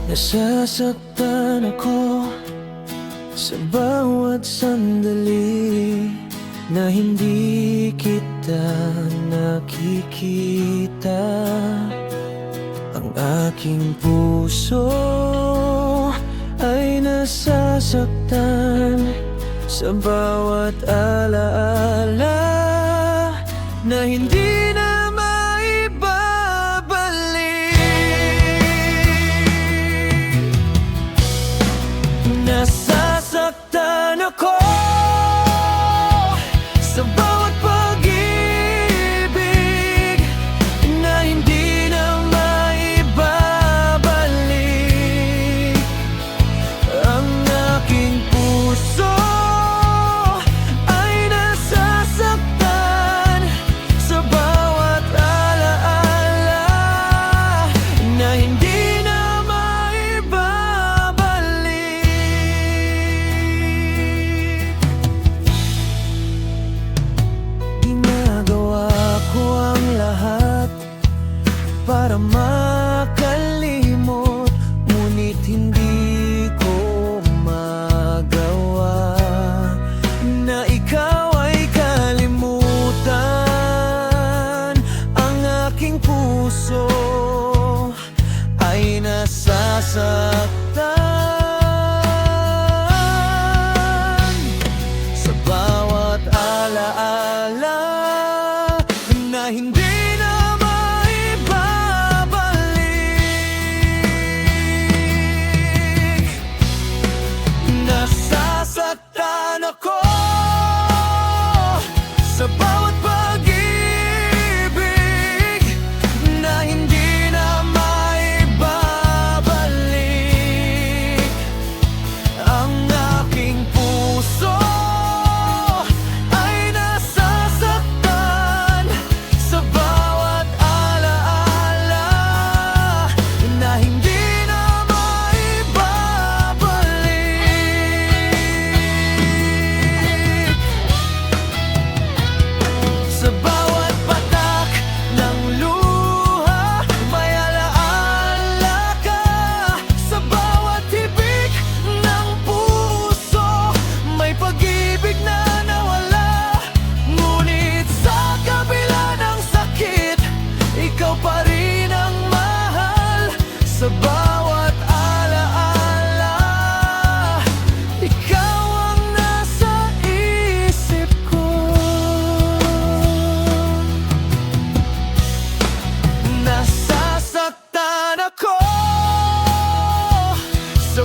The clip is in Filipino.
Nasasaktan ako sa bawat sandali na hindi kita nakikita. Ang aking puso ay nasasaktan sa bawat alaala na hindi na maibabalik. Nasasaktan ako sa bawat pag-ibig na hindi na maibabalik. Ang aking puso ay nasasaktan sa bawat alaala na hindi na maibabalik. Ginagawa ko ang lahat para makalimot, ngunit hindi ko magawa na ikaw ay kalimutan. Ang aking puso ay nasasaktan sa bawat alaala na hindi na maibabalik. Nasasaktan ako sa bawat pag-ibig na hindi na maibabalik. Ang aking puso ay nasasaktan sa bawat alaala na hindi na maibabalik. Sa bawat patak ng luha may alaala ka. Sa bawat tibig ng puso may pag-ibig na nawala. Ngunit sa kabila ng sakit, ikaw pa rin ang mahal. Sa bawat alaala, ikaw ang nasa isip ko. Nasasaktan ako sa